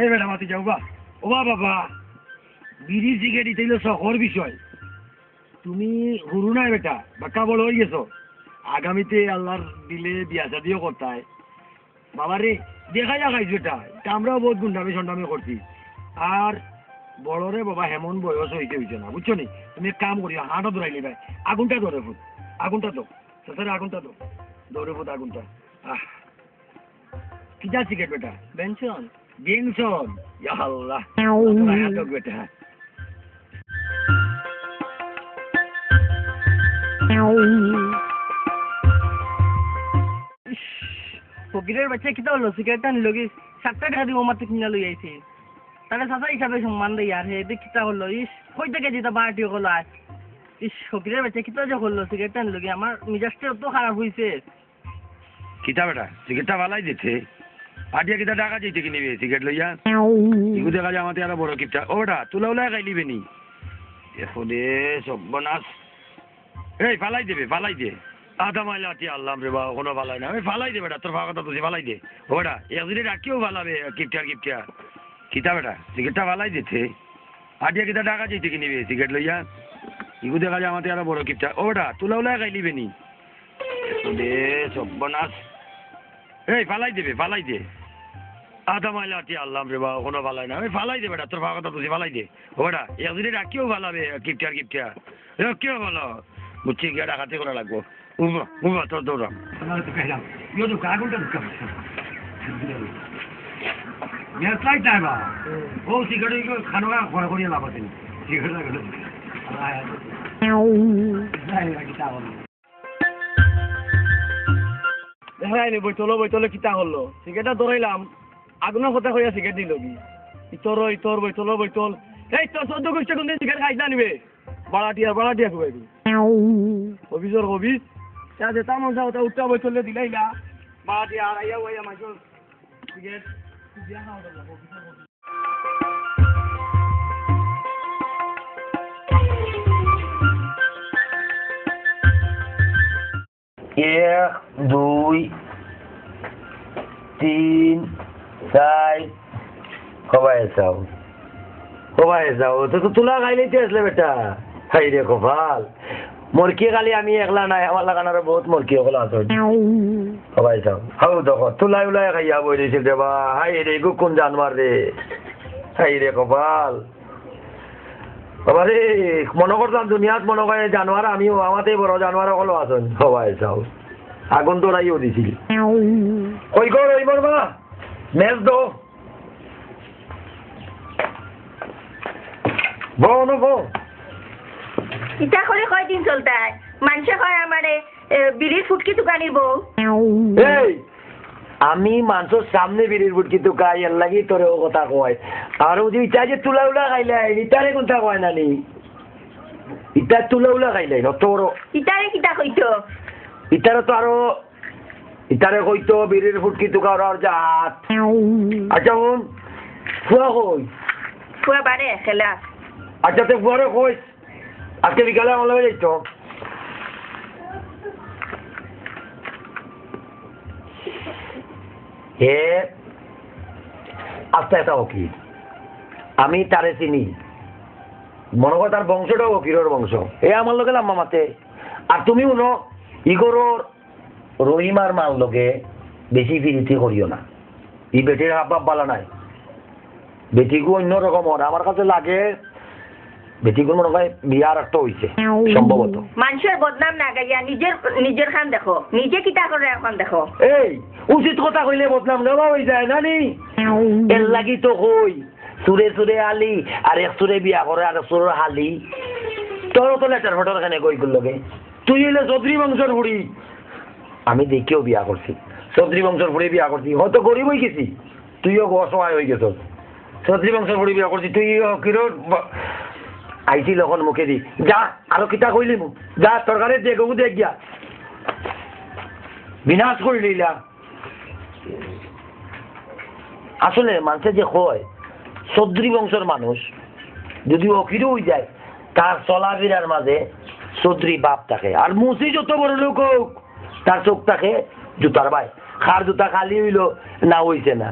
এই বেটা মাতি যাও বা ও বাবা বিড়ি সিগারেট ইতেইলো শখর বিষয় তুমি হুরু নাই বেটা বাক্কা বড় হয়ে গেছো আগামীতে আল্লাহর দিলে বিয়া শাদিও করতায় বাবা রে দেখাই খাইছো এটা আমরাও বহুত গুন্ডামি সন্ডামি করছি আর বড়রে বাবা হেমন বয়স হইছে না বুঝছো নি তুমি এক কাম করিও হাঁটা ধরাইলি ভাই আগুনটা ধরে ফুট আগুনটা তো সাথে আগুনটা তো দৌড়ে ফুট আগুনটা আহ কি যা সিগারেট বেটা বেনশন বেনশন ইয়া আল্লাহ হাঁটক বেটা ফকিরের বাচ্চা কিতা হলো সিগারেটটা নিল কি 7 টাকা দিব মাত্র কিনা লই আইছে তাহলে চাচা হিসাবে সম্মান দেয় আর হে কিতা হলো ইস কই থেকে যেটা বাড়তি হলো আর ইস ফকিরের বাচ্চা কিতা যে হলো সিগারেটটা নিল কি আমার মিজাজটা অত খারাপ হইছে কিতা বেটা সিগারেটটা ভালাই দিতে আটিয়া কিতা টাকা দিতে কি নিবে সিগারেট লইয়া ইগু দেখা যায় আমাদের আরো বড় কিপটা ও বেটা তুলা উলা খাইলিবে নি দেখো দে সব বনাস এই ফালাই দেবে ফালাই দে আধা মাইলা আটি আল্লাহ রে বা কোনো ফালাই না আমি ফালাই দে বেটা তোর কথা তুই ফালাই দে ও বেটা একদিনে রাখিও ফালাবে কিপটার কিপটা কিতা বেটা সিগারেটটা ফালাই দিতে আটিয়া কিতা টাকা দিতে কি নিবে সিগারেট লইয়া ইগু দেখা যায় আমাদের আরো বড় কিপটা ও বেটা তুলা উলা খাইলিবে নি দেখো দে সব বনাস এই ফালাই দেবে ফালাই দে আধা মাইলা আটি আল্লাহ রে বা কোনো ফালাই না আমি ফালাই দে বেটা তোর কথা তুই ফালাই দে ও বেটা একদিনে রাখিও ফালাবে কিপটার কিপটা কেউ ভালো বুঝছি গিয়ে ডাকাতি করা লাগবো উবা উবা তোর দৌড়াম ও সিগারেট খানো ঘরে করিয়ে লাভ আছে দেখাইনি বইতলে কিতা হলো সিগারেটটা ধরাইলাম আগুনের কথা হইয়া সিগারেট দিল কি ইতর ইতর বইতল এই তোর 14 গোষ্ঠী কোন সিগারেট খাইতে আনিবে বাড়াটিয়া খুবাইবি অফিসর অফিস যা যেতা মন যাও তা উঠা বইতলে দিলাইলা বাড়াটিয়া আর আইয়া ওইয়া মাইছো সিগারেট দিয়া খাওয়া দাও অফিসর এক দুই তিন চার কবাই যাও তো তুলা খাইলেই আসলে বেটা হাই রে কপাল মরকি খালি আমি একলা নাই আমার লাগানোর বহুত মরকি ওগুলো আছে কবাই যাও হাউ দেখো তুলাই উলাই খাইয়া বই দিয়েছিল রে বা হাই রে গু কোন জানবার রে হাই রে কপাল বাবা রে মনে করতাম দুনিয়াত মনে করে জানোয়ার আমিও আমাদের বড় জানোয়ার হলো আছেন সবাই যাও আগুন তোরাইও দিছিল কই গো রই বলবা মেজ দো বনো বো ইটা করে কয়দিন চলতায় মানুষে কয় আমারে বিড়ির ফুটকি দোকানির বউ এই আমি মানুষের সামনে বিড়ির ফুটকি দোকাই এর লাগি তোরে ও কথা কয় আর যদি ইটা যে তুলা উলা খাইলে ইটারে কোনটা কয় না নি ইটা তুলা উলা খাইলে ন তোর ইটারে কিটা কইতো ইটারে তো আরো ইটারে কইতো বিড়ির ফুটকি দোকান আর জাত আচ্ছা বোন ফুয়া কই ফুয়া বারে খেলা আচ্ছা তো ফুয়ারে কই আজকে বিকালে আমার লগে যাইতো হে আস্তে একটা উকিল আমি তারে চিনি মনে কর তার বংশটাও উকিলের বংশ এ আমার লোকে লাম্মা মাতে আর তুমি শুনো ইগোরর রহিমার মার লোকে বেশি ফিরিতি করিও না ই বেটির হাব বালা নাই বেটিগু অন্য রকম আমার কাছে লাগে বেটিগুলো মনে হয় বিয়ার একটা হইছে সম্ভবত মানুষের বদনাম না গাইয়া নিজের খান দেখো নিজে কিটা করে এখন দেখো এই উচিত কথা কইলে বদনাম নেওয়া হয়ে যায় না নি এর লাগি তো কই সুরে সুরে আলি আর এক সুরে বিয়া করে আর সুরে হালি তোর তো লেটার ফটোর খানে কই করলগে তুই হইলে চৌধুরী বংশের বুড়ি আমি দেখিও বিয়া করছি চৌধুরী বংশের বুড়ি বিয়া করছি হয়তো গরিব হয়ে গেছি তুইও অসহায় হয়ে গেছ চৌধুরী বংশের বুড়ি বিয়া করছি তুই কিরোর আইছিল এখন মুখে দি যা আরো কিতা কইলি মোক যা তরকারি দেখ দেখ গিয়া বিনাশ করে নিলা আসলে মানুষের যে হয় চৌধুরী বংশের মানুষ যদি অকিরও হয়ে যায় তার চলাফেরার মাঝে চৌধুরী বাপ থাকে আর মুসি যত বড় লোক হোক তার চোখ থাকে জুতার ভাই খার জুতা খালি হইল না হইছে না